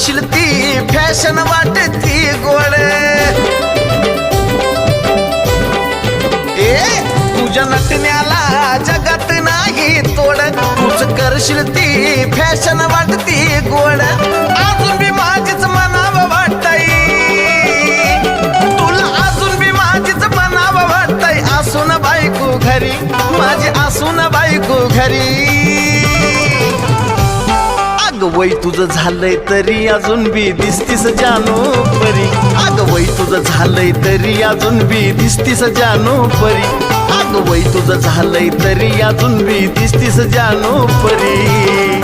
करशील ती फॅशन वाटती गोड तुझ्या नटण्याला जगात नाही तोड तूच करशील ती फॅशन वाटती गोड अजून बी माझीच मनावं वाटतंय तुला अजून बी माझीच मनावं वाटतंय असून बायको घरी माझी असून बायको घरी अगं वय तुझं झालंय तरी अजून बी दिसतीस जानू परी अगं वय तुझं झालंय तरी अजून बी दिसतीस जानू परी अगं वय तुझं झालंय तरी अजून बी दिसतीस जानू परी